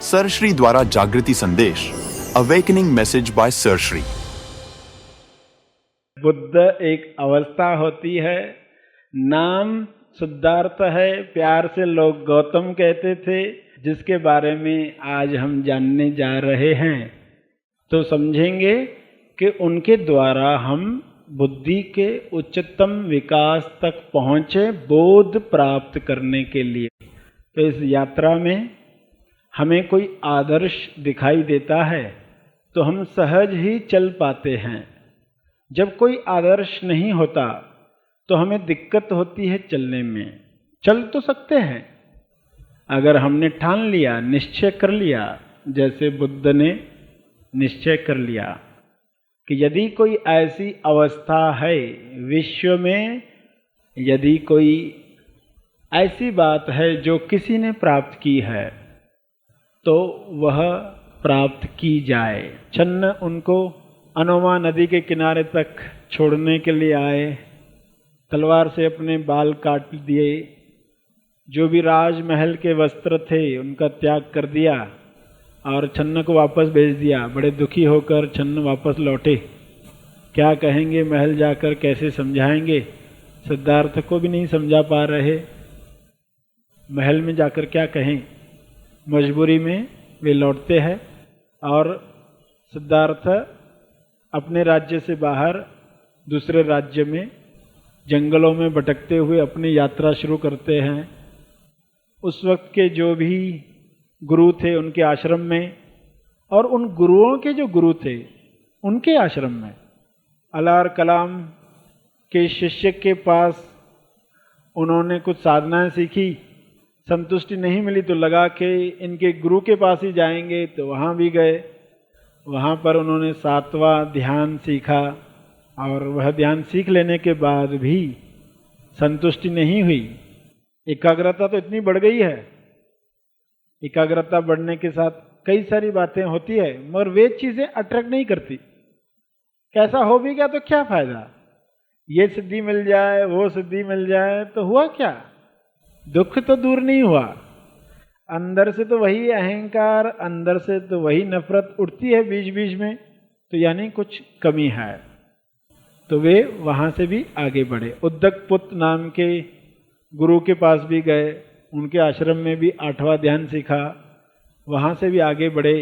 Sir Shri द्वारा जागृति संदेश, awakening message bye sir Shri. Buddha एक अवस्था होती है, नाम सिद्धार्थ है, प्यार से लोग गौतम कहते थे, जिसके बारे में आज हम जानने जा रहे हैं। तो समझेंगे कि उनके द्वारा हम बुद्धि के उच्चतम विकास तक पहुँचे बोध प्राप्त करने के लिए। तो इस यात्रा में हमें कोई आदर्श दिखाई देता है तो हम सहज ही चल पाते हैं। जब कोई आदर्श नहीं होता तो हमें दिक्कत होती है चलने में। चल तो सकते हैं अगर हमने ठान लिया, निश्चय कर लिया, जैसे बुद्ध ने निश्चय कर लिया कि यदि कोई ऐसी अवस्था है विश्व में, यदि कोई ऐसी बात है जो किसी ने प्राप्त की है तो वह प्राप्त की जाए। छन्न उनको अनोमा नदी के किनारे तक छोड़ने के लिए आए, तलवार से अपने बाल काट दिए, जो भी राजमहल के वस्त्र थे उनका त्याग कर दिया और छन्न को वापस भेज दिया। बड़े दुखी होकर छन्न वापस लौटे। क्या कहेंगे महल जाकर, कैसे समझाएंगे? सिद्धार्थ को भी नहीं समझा पा रहे, महल में जाकर क्या कहें। मजबूरी में वे लौटते हैं और सिद्धार्थ अपने राज्य से बाहर दूसरे राज्य में जंगलों में भटकते हुए अपनी यात्रा शुरू करते हैं। उस वक्त के जो भी गुरु थे उनके आश्रम में, और उन गुरुओं के जो गुरु थे उनके आश्रम में, अलार कलाम के शिष्य के पास उन्होंने कुछ साधनाएं सीखी। संतुष्टि नहीं मिली तो लगा कि इनके गुरु के पास ही जाएंगे, तो वहाँ भी गए। वहाँ पर उन्होंने 7वां ध्यान सीखा और वह ध्यान सीख लेने के बाद भी संतुष्टि नहीं हुई। एकाग्रता तो इतनी बढ़ गई है, एकाग्रता बढ़ने के साथ कई सारी बातें होती है, मगर वे चीज़ें अट्रैक्ट नहीं करती। कैसा हो भी गया तो क्या फायदा, ये सिद्धि मिल जाए, वो सिद्धि मिल जाए, तो हुआ क्या? दुख तो दूर नहीं हुआ, अंदर से तो वही अहंकार, अंदर से तो वही नफरत उठती है बीच बीच में, तो यानी कुछ कमी है। तो वे वहाँ से भी आगे बढ़े। उद्दकपुत नाम के गुरु के पास भी गए, उनके आश्रम में भी 8वां ध्यान सीखा, वहाँ से भी आगे बढ़े।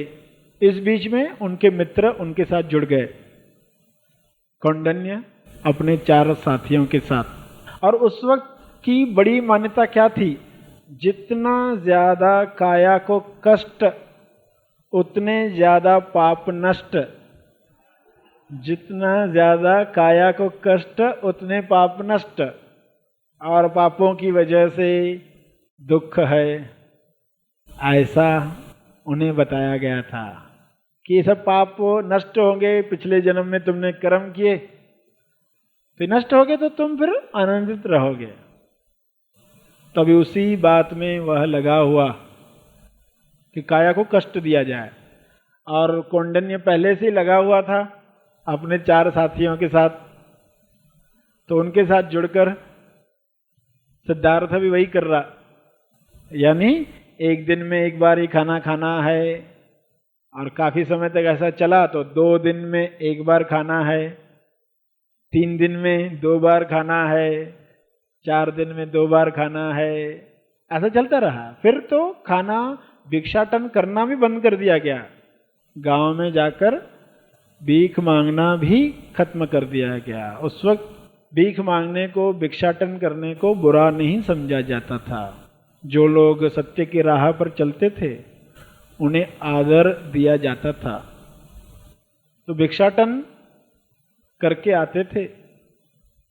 इस बीच में उनके मित्र उनके साथ जुड़ गए, कौंडन्य अपने 4 साथियों के साथ। और उस वक्त की बड़ी मान्यता क्या थी? जितना ज्यादा काया को कष्ट उतने ज्यादा पाप नष्ट, जितना ज्यादा काया को कष्ट उतने पाप नष्ट, और पापों की वजह से दुख है, ऐसा उन्हें बताया गया था कि ये सब पाप नष्ट होंगे। पिछले जन्म में तुमने कर्म किए तो नष्ट हो गए, तो तुम फिर आनंदित रहोगे। तभी उसी बात में वह लगा हुआ कि काया को कष्ट दिया जाए। और कौंडन्य पहले से ही लगा हुआ था अपने 4 साथियों के साथ, तो उनके साथ जुड़कर सिद्धार्थ भी वही कर रहा, यानी एक दिन में एक बार ही खाना खाना है, और काफी समय तक ऐसा चला तो 2 दिन में एक बार खाना है, 3 दिन में 2 बार खाना है, 4 दिन में 2 बार खाना है, ऐसा चलता रहा। फिर तो खाना भिक्षाटन करना भी बंद कर दिया गया, गांव में जाकर भीख मांगना भी खत्म कर दिया गया। उस वक्त भीख मांगने को, भिक्षाटन करने को बुरा नहीं समझा जाता था। जो लोग सत्य की राह पर चलते थे उन्हें आदर दिया जाता था। तो भिक्षाटन करके आते थे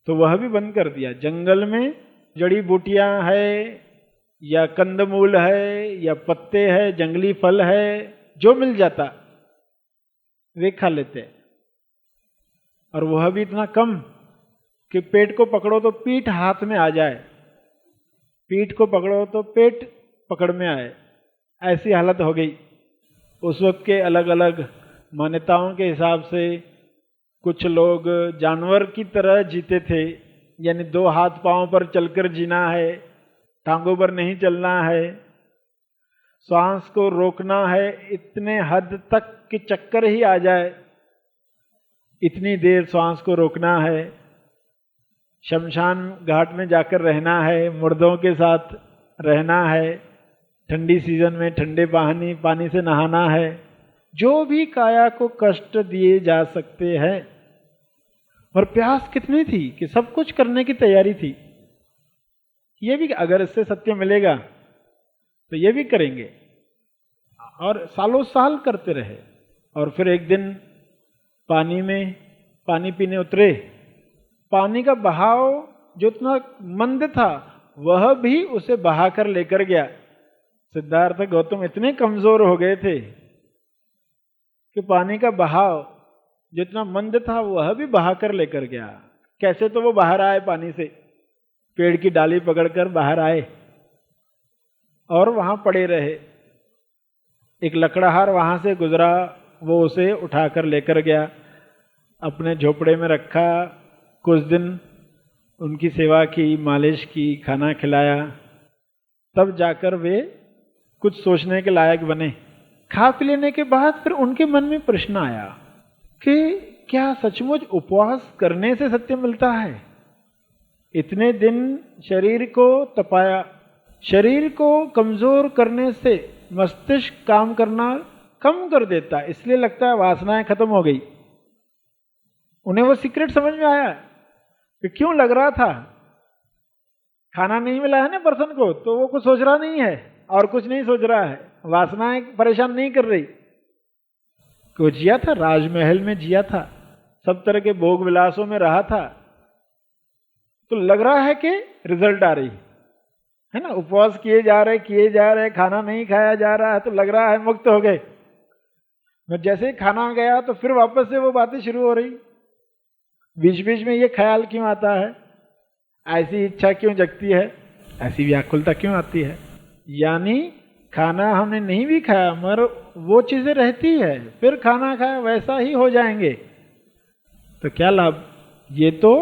तो वह भी बंद कर दिया। जंगल में जड़ी बूटियां है या कंदमूल है या पत्ते है, जंगली फल है, जो मिल जाता वे खा लेते, और वह भी इतना कम कि पेट को पकड़ो तो पीठ हाथ में आ जाए, पीठ को पकड़ो तो पेट पकड़ में आए, ऐसी हालत हो गई। उस वक्त के अलग अलग मान्यताओं के हिसाब से कुछ लोग जानवर की तरह जीते थे, यानी 2 हाथ पांव पर चलकर जीना है, टांगों पर नहीं चलना है। श्वास को रोकना है इतने हद तक कि चक्कर ही आ जाए, इतनी देर श्वास को रोकना है। शमशान घाट में जाकर रहना है, मुर्दों के साथ रहना है, ठंडी सीजन में ठंडे पानी से नहाना है। जो भी काया को कष्ट दिए जा सकते हैं। और प्यास कितनी थी कि सब कुछ करने की तैयारी थी। ये भी अगर इससे सत्य मिलेगा तो ये भी करेंगे, और सालों साल करते रहे। और फिर एक दिन पानी में पानी पीने उतरे, पानी का बहाव जो इतना मंद था वह भी उसे बहाकर लेकर गया। सिद्धार्थ गौतम इतने कमजोर हो गए थे कि पानी का बहाव जितना मंद था वह भी बहाकर लेकर गया। कैसे? तो वो बाहर आए, पानी से पेड़ की डाली पकड़कर बाहर आए और वहां पड़े रहे। एक लकड़हार वहां से गुजरा, वो उसे उठाकर लेकर गया, अपने झोपड़े में रखा। कुछ दिन उनकी सेवा की, मालिश की, खाना खिलाया, तब जाकर वे कुछ सोचने के लायक बने। खा पी लेने के बाद फिर उनके मन में प्रश्न आया कि क्या सचमुच उपवास करने से सत्य मिलता है? इतने दिन शरीर को तपाया, शरीर को कमजोर करने से मस्तिष्क काम करना कम कर देता, इसलिए लगता है वासनाएं खत्म हो गई। उन्हें वो सीक्रेट समझ में आया कि क्यों लग रहा था। खाना नहीं मिला है ना पर्सन को, तो वो कुछ सोच रहा नहीं है और कुछ नहीं सोच रहा है, वासनाएं परेशान नहीं कर रही। वो जिया था, राजमहल में जिया था, सब तरह के भोग विलासों में रहा था, तो लग रहा है कि रिजल्ट आ रही है ना। उपवास किए जा रहे, खाना नहीं खाया जा रहा है, तो लग रहा है मुक्त हो गए। जैसे ही खाना गया तो फिर वापस से वो बातें शुरू हो रही। बीच बीच में ये ख्याल क्यों आता है, ऐसी इच्छा क्यों जगती है, ऐसी व्याकुलता क्यों आती है। यानी खाना हमने नहीं भी खाया मगर वो चीजें रहती है, फिर खाना खाया वैसा ही हो जाएंगे, तो क्या लाभ। ये तो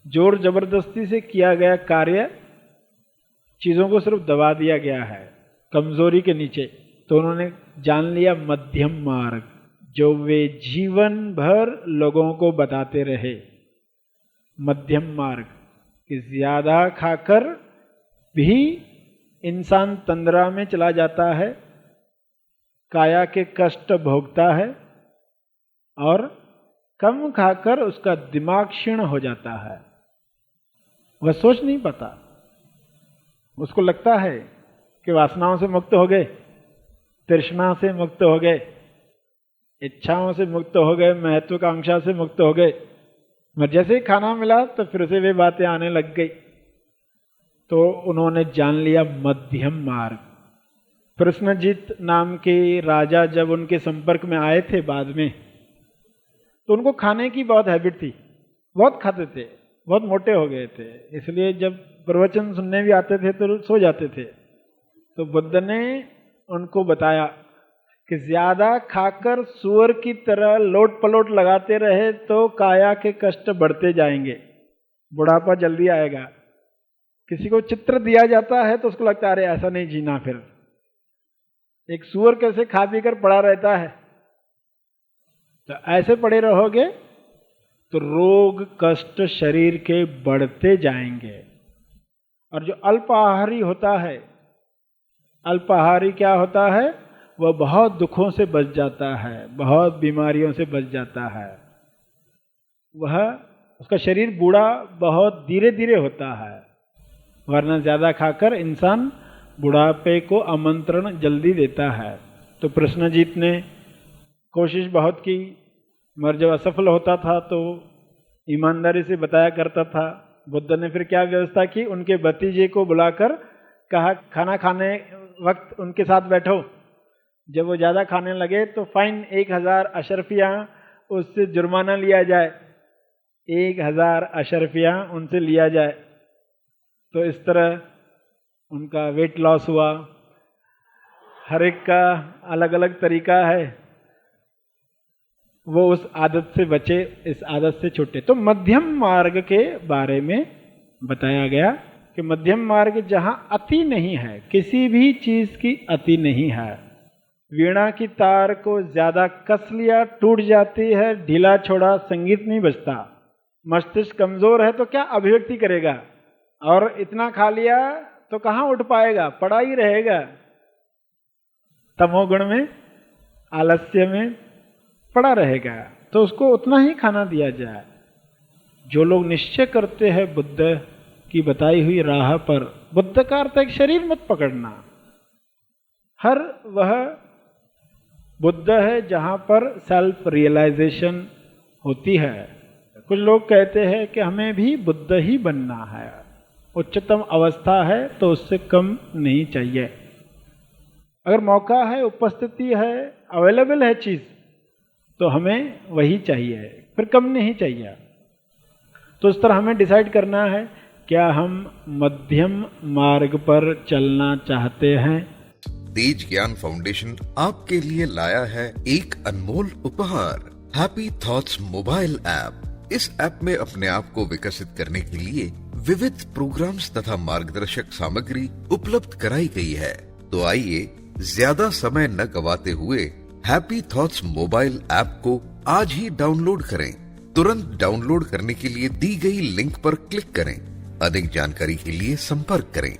जोर जबरदस्ती से किया गया कार्य, चीजों को सिर्फ दबा दिया गया है कमजोरी के नीचे। तो उन्होंने जान लिया मध्यम मार्ग, जो वे जीवन भर लोगों को बताते रहे। मध्यम मार्ग कि ज्यादा खाकर भी इंसान तंद्रा में चला जाता है, काया के कष्ट भोगता है, और कम खाकर उसका दिमाग क्षीण हो जाता है। वह सोच नहीं पाता, उसको लगता है कि वासनाओं से मुक्त हो गए, तृष्णा से मुक्त हो गए, इच्छाओं से मुक्त हो गए, महत्वाकांक्षा से मुक्त हो गए। मगर जैसे ही खाना मिला तो फिर से वे बातें आने लग गई। तो उन्होंने जान लिया मध्यम मार्ग। प्रश्नजीत नाम के राजा जब उनके संपर्क में आए थे बाद में, तो उनको खाने की बहुत हैबिट थी, बहुत खाते थे, बहुत मोटे हो गए थे, इसलिए जब प्रवचन सुनने भी आते थे तो सो जाते थे। तो बुद्ध ने उनको बताया कि ज्यादा खाकर सुअर की तरह लोट पलोट लगाते रहे तो काया के कष्ट बढ़ते जाएंगे, बुढ़ापा जल्दी आएगा। किसी को चित्र दिया जाता है तो उसको लगता है अरे ऐसा नहीं जीना, फिर एक सुअर कैसे खा पी कर पड़ा रहता है, तो ऐसे पड़े रहोगे तो रोग कष्ट शरीर के बढ़ते जाएंगे। और जो अल्पाहारी होता है, अल्पाहारी क्या होता है, वह बहुत दुखों से बच जाता है, बहुत बीमारियों से बच जाता है। वह उसका शरीर बूढ़ा बहुत धीरे धीरे होता है, वरना ज्यादा खाकर इंसान बुढ़ापे को आमंत्रण जल्दी देता है। तो प्रश्नजीत ने कोशिश बहुत की, मगर जब असफल होता था तो ईमानदारी से बताया करता था। बुद्ध ने फिर क्या व्यवस्था की, उनके भतीजे को बुलाकर कहा खाना खाने वक्त उनके साथ बैठो। जब वो ज्यादा खाने लगे तो फाइन 1000 अशरफियाँ उससे जुर्माना लिया जाए, 1000 अशरफियाँ उनसे लिया जाए। तो इस तरह उनका वेट लॉस हुआ। हर एक का अलग अलग तरीका है, वो उस आदत से बचे, इस आदत से छूटे। तो मध्यम मार्ग के बारे में बताया गया कि मध्यम मार्ग जहां अति नहीं है, किसी भी चीज की अति नहीं है। वीणा की तार को ज्यादा कस लिया टूट जाती है, ढीला छोड़ा संगीत नहीं बजता। मस्तिष्क कमजोर है तो क्या अभिव्यक्ति करेगा, और इतना खा लिया तो कहां उठ पाएगा, पड़ा ही रहेगा। तमोगुण में, आलस्य में पड़ा रहेगा, तो उसको उतना ही खाना दिया जाए। जो लोग निश्चय करते हैं बुद्ध की बताई हुई राह पर, बुद्ध का अर्थ एक शरीर मत पकड़ना, हर वह बुद्ध है जहां पर सेल्फ रियलाइजेशन होती है। कुछ लोग कहते हैं कि हमें भी बुद्ध ही बनना है, उच्चतम अवस्था है तो उससे कम नहीं चाहिए। अगर मौका है, उपस्थिति है, अवेलेबल है चीज, तो हमें वही चाहिए, फिर कम नहीं चाहिए। तो इस तरह हमें डिसाइड करना है, क्या हम मध्यम मार्ग पर चलना चाहते हैं। तेज ज्ञान फाउंडेशन आपके लिए लाया है एक अनमोल उपहार, हैप्पी थॉट्स मोबाइल ऐप। इस ऐप में अपने आप को विकसित करने के लिए विविध प्रोग्राम्स तथा मार्गदर्शक सामग्री उपलब्ध कराई गई है। तो आइए ज्यादा समय न गवाते हुए हैप्पी थॉट्स मोबाइल ऐप को आज ही डाउनलोड करें। तुरंत डाउनलोड करने के लिए दी गई लिंक पर क्लिक करें। अधिक जानकारी के लिए संपर्क करें